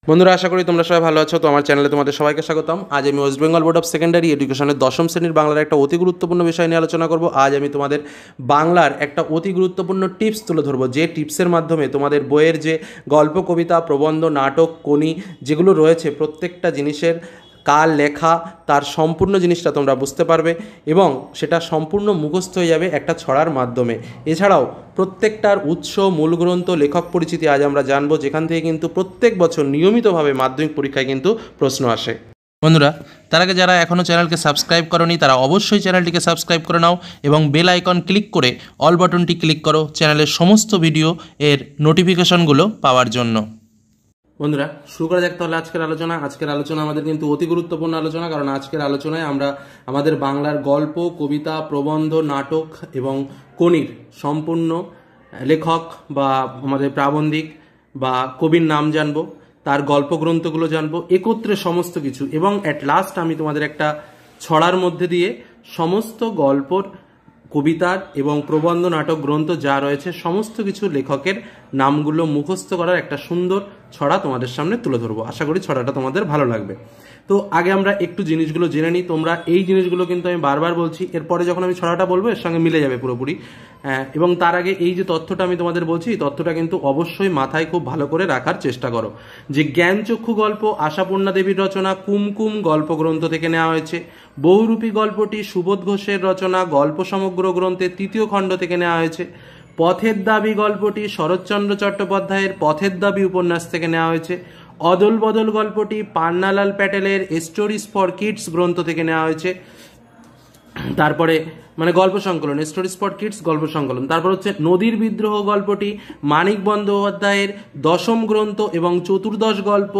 বন্ধুরা, আশা করি তোমরা সবাই ভালো আছো। তো আমার চ্যানেলে তোমাদের সবাইকে স্বাগতম। আজ আমি West Bengal board of secondary এডুকেশনের দশম শ্রেণীর বাংলার একটা অতি গুরুত্বপূর্ণ বিষয় নিয়ে আলোচনা করব। আজ আমি তোমাদের বাংলার একটা অতি গুরুত্বপূর্ণ টিপস তুলে ধরবো, যে টিপসের মাধ্যমে তোমাদের বইয়ের যে গল্প, কবিতা, প্রবন্ধ, নাটক, কোনি যেগুলো রয়েছে প্রত্যেকটা জিনিসের কার লেখা তার সম্পূর্ণ জিনিসটা তোমরা বুঝতে পারবে এবং সেটা সম্পূর্ণ মুখস্থ হয়ে যাবে একটা ছড়ার মাধ্যমে। এছাড়াও প্রত্যেকটার উৎস, মূল গ্রন্থ, লেখক পরিচিতি আজ আমরা জানবো, যেখান থেকে কিন্তু প্রত্যেক বছর নিয়মিতভাবে মাধ্যমিক পরীক্ষায় কিন্তু প্রশ্ন আসে। বন্ধুরা, তার আগে যারা এখনও চ্যানেলকে সাবস্ক্রাইব করোনি তারা অবশ্যই চ্যানেলটিকে সাবস্ক্রাইব করে নাও এবং বেল আইকন ক্লিক করে অল বাটনটি ক্লিক করো চ্যানেলের সমস্ত ভিডিও এর নোটিফিকেশনগুলো পাওয়ার জন্য। বন্ধুরা, শুরু করা যাক তাহলে আজকের আলোচনা আমাদের কিন্তু অতি গুরুত্বপূর্ণ আলোচনা, কারণ আজকের আলোচনায় আমরা আমাদের বাংলার গল্প, কবিতা, প্রবন্ধ, নাটক এবং কোনির সম্পূর্ণ লেখক বা আমাদের প্রাবন্ধিক বা কবির নাম জানবো, তার গল্পগ্রন্থগুলো জানবো, একত্রে সমস্ত কিছু। এবং অ্যাট লাস্ট আমি তোমাদের একটা ছড়ার মধ্যে দিয়ে সমস্ত গল্পর, কবিতার এবং প্রবন্ধ, নাটক, গ্রন্থ যা রয়েছে সমস্ত কিছু লেখকের নামগুলো মুখস্থ করার একটা সুন্দর ছড়া তোমাদের সামনে তুলে ধরবো। আশা করি ছড়াটা তোমাদের ভালো লাগবে। তো আগে আমরা একটু জিনিসগুলো জেনে নিই। তোমরা এই জিনিসগুলো কিন্তু আমি বারবার বলছি, এরপরে যখন আমি ছড়াটা বলবো এর সঙ্গে মিলে যাবে পুরোপুরি। এবং তার আগে এই যে তথ্যটা আমি তোমাদের বলছি, এই তথ্যটা কিন্তু অবশ্যই মাথায় খুব ভালো করে রাখার চেষ্টা করো। যে জ্ঞানচক্ষু গল্প আশাপূর্ণা দেবীর রচনা কুমকুম গল্পগ্রন্থ থেকে নেওয়া হয়েছে। বহুরূপী গল্পটি সুবোধ ঘোষের রচনা গল্প সমগ্র গ্রন্থের 3য় খণ্ড থেকে নেওয়া হয়েছে। পথের দাবি গল্পটি শরৎচন্দ্র চট্টোপাধ্যায়ের পথের দাবি উপন্যাস থেকে নেওয়া হয়েছে। অদল বদল গল্পটি পান্নালাল প্যাটেলের স্টোরিজ ফর কিডস গ্রন্থ থেকে নেওয়া হয়েছে। তারপরে মানে গল্প সংকলন, স্টোরিজ ফর কিডস গল্প সংকলন। তারপর হচ্ছে নদীর বিদ্রোহ গল্পটি মানিক বন্দ্যোপাধ্যায়ের 10ম গ্রন্থ এবং 14 গল্প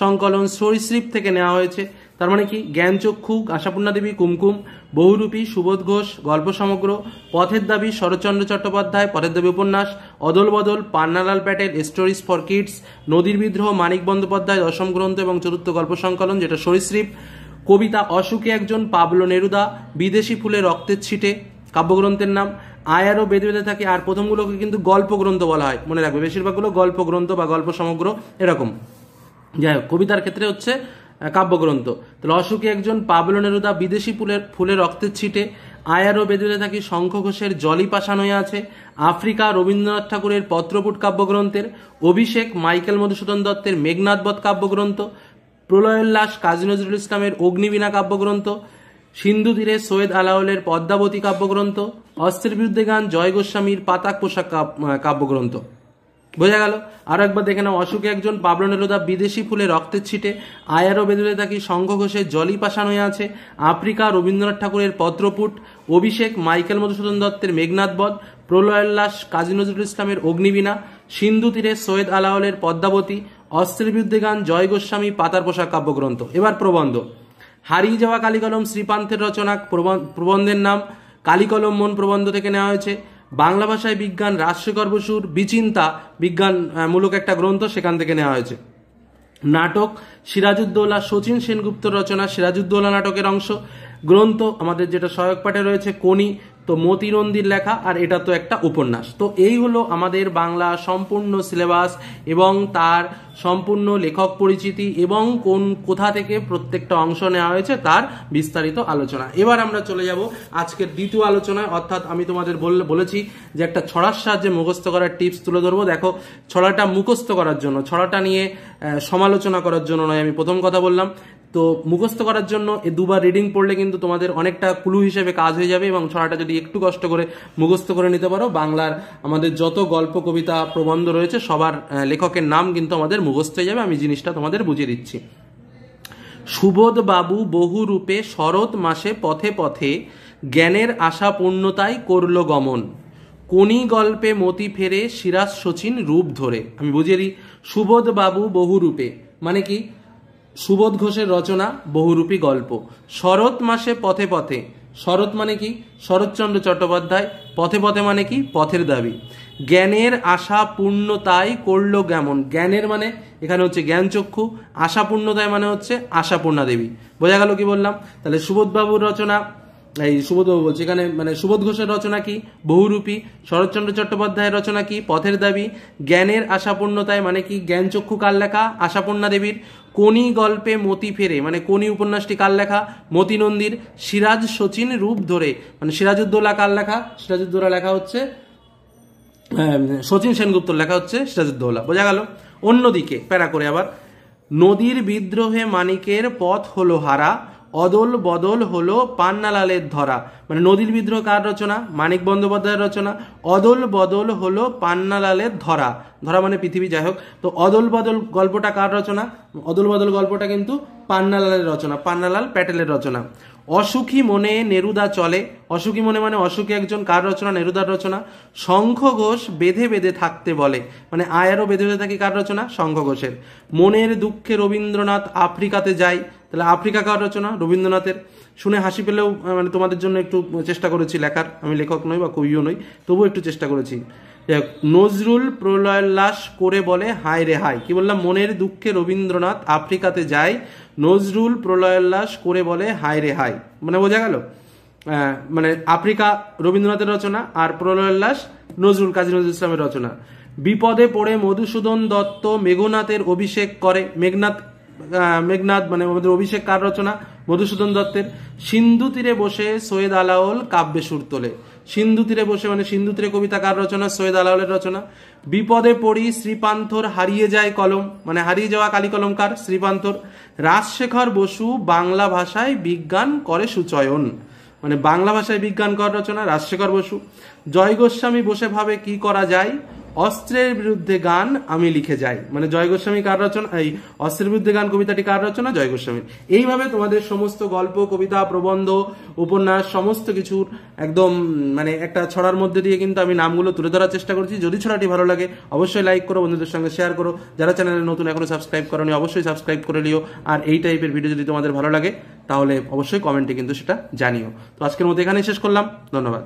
সংকলন সরীসৃপ থেকে নেওয়া হয়েছে। তার মানে কি, জ্ঞানচক্ষু আশাপূর্ণা দেবী কুমকুম, বহুরূপী সুবোধ ঘোষ গল্প সমগ্র, পথের দাবি শরৎচন্দ্র চট্টোপাধ্যায় পথের দাবি উপন্যাস, অদল বদল Pannalal Patel stories for kids, নদীর বিদ্রোহ মানিক বন্দ্যোপাধ্যায় 10ম গ্রন্থ এবং 4th গল্প সংকলন যেটা সরীসৃপ। কবিতা অসুখে একজন পাবলো নেরুদা, বিদেশি ফুলে রক্তের ছিটে কাব্যগ্রন্থের নাম। আয়ারও বেঁধে বেঁধে থাকে, আর প্রথমগুলোকে কিন্তু গল্পগ্রন্থ বলা হয়, মনে রাখবে বেশিরভাগগুলো গল্পগ্রন্থ বা গল্প সমগ্র এরকম। যাই হোক, কবিতার ক্ষেত্রে হচ্ছে কাব্যগ্রন্থ। তাহলে অসুখে একজন পাবলো নেরুদা, বিদেশি ফুলে রক্তের ছিটে, আয়ারও বেঁধে বেঁধে থাকি শঙ্খ ঘোষের জলই পাষাণ হয়ে আছে, আফ্রিকা রবীন্দ্রনাথ ঠাকুরের পত্রপুট কাব্যগ্রন্থের, অভিষেক মাইকেল মধুসূদন দত্তের মেঘনাদবধ কাব্যগ্রন্থ, প্রলয়োল্লাস কাজী নজরুল ইসলামের অগ্নিবীণা কাব্যগ্রন্থ, সিন্ধু তীরে সৈয়দ আলাওলের পদ্মাবতী কাব্যগ্রন্থ, অস্ত্রের বিরুদ্ধে গান জয় গোস্বামীর পাতাক পোশাক কাব্যগ্রন্থ। বোঝা গেল? আরো একবার দেখে নাও। অসুখে একজন পাবলো নেরুদা, বিদেশি ফুলে রক্তের ছিটে, আয়ারও বেঁধে থাকি শঙ্খ ঘোষের জলই পাষাণ হয়ে আছে, আফ্রিকা রবীন্দ্রনাথ ঠাকুরের পত্রপুট, অভিষেক মাইকেল মধুসূদন দত্তের মেঘনাদবধ, প্রলয়োল্লাস কাজী নজরুল ইসলামের অগ্নিবীণা, সিন্ধু তীরে সৈয়দ আলাওলের পদ্মাবতী, অস্ত্রের বিরুদ্ধে গান জয় গোস্বামী পাতার পোশাক কাব্যগ্রন্থ। এবার প্রবন্ধ। হারিয়ে যাওয়া কালিকলম শ্রীপান্থের রচনা, প্রবন্ধের নাম কালিকলম মন প্রবন্ধ থেকে নেওয়া হয়েছে। বাংলা ভাষায় বিজ্ঞান রাজশেখর বসুর বিচিন্তা বিজ্ঞান মূলক একটা গ্রন্থ, সেখান থেকে নেওয়া হয়েছে। নাটক সিরাজউদ্দৌলা শচীন সেনগুপ্তর রচনা সিরাজউদ্দৌলা নাটকের অংশ। গ্রন্থ আমাদের যেটা সহায়ক পাঠে রয়েছে কোনি, তো মতি নন্দীর লেখা, আর এটা তো একটা উপন্যাস। তো এই হলো আমাদের বাংলা সম্পূর্ণ সিলেবাস এবং তার সম্পূর্ণ লেখক পরিচিতি এবং কোথা থেকে প্রত্যেকটা অংশ নেওয়া হয়েছে তার বিস্তারিত আলোচনা। এবার আমরা চলে যাব আজকের দ্বিতীয় আলোচনায়, অর্থাৎ আমি তোমাদের বলেছি যে একটা ছড়ার সাহায্যে মুখস্থ করার টিপস তুলে ধরবো। দেখো, ছড়াটা মুখস্থ করার জন্য, ছড়াটা নিয়ে সমালোচনা করার জন্য নয়, আমি প্রথম কথা বললাম। তো মুখস্থ করার জন্য দুবার রিডিং পড়লে কিন্তু তোমাদের অনেকটা ক্লু হিসেবে কাজ হয়ে যাবে এবং ছড়াটা যদি একটু কষ্ট করে মুখস্থ করে নিতে পারো, বাংলার আমাদের যত গল্প, কবিতা, প্রবন্ধ রয়েছে সবার লেখকের নাম কিন্তু আমাদের মুখস্থ হয়ে যাবে। আমি জিনিসটা তোমাদের বুঝিয়ে দিচ্ছি। সুবোধ বাবু বহু রূপে শরৎ মাসে পথে পথে, জ্ঞানের আশা পূর্ণতায় করল গমন, কোনি গল্পে মতি ফেরে সিরাজ শচীন রূপ ধরে। আমি বুঝিয়ে দিই। সুবোধ বাবু বহু রূপে মানে কি, সুবোধ ঘোষের রচনা বহুরূপী গল্প। শরৎ মাসে পথে পথে, শরৎ মানে কি, শরৎচন্দ্র চট্টোপাধ্যায়। পথে পথে মানে কি, পথের দাবি। জ্ঞানের আশা পূর্ণতায় করল গমন, জ্ঞানের মানে এখানে হচ্ছে জ্ঞানচক্ষু, আশা পূর্ণতায় মানে হচ্ছে আশাপূর্ণা দেবী। বোঝা গেল কি বললাম? তাহলে সুবোধবাবুর রচনা এই সুবোধবাবু বলছি এখানে, মানে সুবোধ ঘোষের রচনা কি? বহুরূপী। শরৎচন্দ্র চট্টোপাধ্যায়ের রচনা কি? পথের দাবি। জ্ঞানের আশাপূর্ণতায় মানে কি? জ্ঞানচক্ষু কার লেখা? আশাপূর্ণা দেবীর। কোনি গল্পে মতি ফেরে মানে কোনি উপন্যাসটি কার লেখা? মতি নন্দীর। সিরাজ শচীন রূপ ধরে মানে সিরাজউদ্দৌলা কার লেখা? সিরাজউদ্দৌলা লেখা হচ্ছে শচীন সেনগুপ্তর লেখা হচ্ছে সিরাজউদ্দৌলা। বোঝা গেল? অন্যদিকে প্যারা করে আবার, নদীর বিদ্রোহে মানিকের পথ হলো হারা, অদল বদল হলো পান্নালালের ধরা। মানে নদীর বিদ্রোহ কার রচনা? মানিক বন্দ্যোপাধ্যায়ের রচনা। অদল বদল হলো পান্নালালের ধরা, ধরা মানে পৃথিবী, যাই হোক। তো অদল বদল গল্পটা কার রচনা? অদল বদল গল্পটা কিন্তু পান্নালালের রচনা, পান্নালাল প্যাটেলের রচনা। অসুখী মনে নেরুদা চলে, অসুখী মনে মানে অসুখী একজন, কার রচনা? নেরুদার রচনা। শঙ্খ ঘোষ বেঁধে বেঁধে থাকতে বলে মানে আয়ারও বেঁধে বেঁধে থাকি, কার রচনা? শঙ্খ ঘোষের। মনের দুঃখে রবীন্দ্রনাথ আফ্রিকাতে যায়, তাহলে আফ্রিকা কার রচনা? রবীন্দ্রনাথের। শুনে হাসি পেলেও মানে তোমাদের জন্য একটু চেষ্টা করেছি লেখার, আমি লেখক নই বা কবিও নই, তবুও একটু চেষ্টা করেছি। নজরুল প্রলয়োল্লাস করে বলে হায় রে হায়, কি বললাম? মনের দুঃখে রবীন্দ্রনাথ আফ্রিকাতে যায়, নজরুল প্রলয়োল্লাস করে বলে হায় রে হায়, মানে বোঝা গেল? মানে আফ্রিকা রবীন্দ্রনাথের রচনা আর প্রলয়োল্লাস নজরুল, কাজী নজরুল ইসলামের রচনা। বিপদে পড়ে মধুসূদন দত্ত মেঘনাথের অভিষেক করে, মেঘনাথ মানে আমাদের অভিষেক কার রচনা? মধুসূদন দত্তের। সিন্ধু তীরে বসে সৈয়দ আলাওল কাব্যে সুর তোলে, সিন্ধু তীরে বসে মানে সিন্ধু তীরে কবিতা কার রচনা? সৈয়দ আলাওলের রচনা। বিপদে পড়ি শ্রীপান্থর হারিয়ে যায় কলম মানে হারিয়ে যাওয়া কালি কলম কার? শ্রীপান্থর। রাজশেখর বসু বাংলা ভাষায় বিজ্ঞান করে সুচয়ন মানে বাংলা ভাষায় বিজ্ঞান কর রচনা? রাজশেখর বসু। জয় গোস্বামী বসে ভাবে কি করা যায়, অস্ত্রের বিরুদ্ধে গান আমি লিখে যাই মানে জয় গোস্বামী কার রচনা? এই অস্ত্রের বিরুদ্ধে গান কবিতাটি কার রচনা? জয় গোস্বামীর। এইভাবে তোমাদের সমস্ত গল্প, কবিতা, প্রবন্ধ, উপন্যাস সমস্ত কিছুর একদম মানে একটা ছড়ার মধ্যে দিয়ে কিন্তু আমি নামগুলো তুলে ধরার চেষ্টা করছি। যদি ছড়াটি ভালো লাগে অবশ্যই লাইক করো, বন্ধুদের সঙ্গে শেয়ার করো। যারা চ্যানেলে নতুন এখনো সাবস্ক্রাইব করোনি অবশ্যই সাবস্ক্রাইব করে নিও। আর এই টাইপের ভিডিও যদি তোমাদের ভালো লাগে তাহলে অবশ্যই কমেন্টে কিন্তু সেটা জানিও। তো আজকের মতো এখানেই শেষ করলাম, ধন্যবাদ।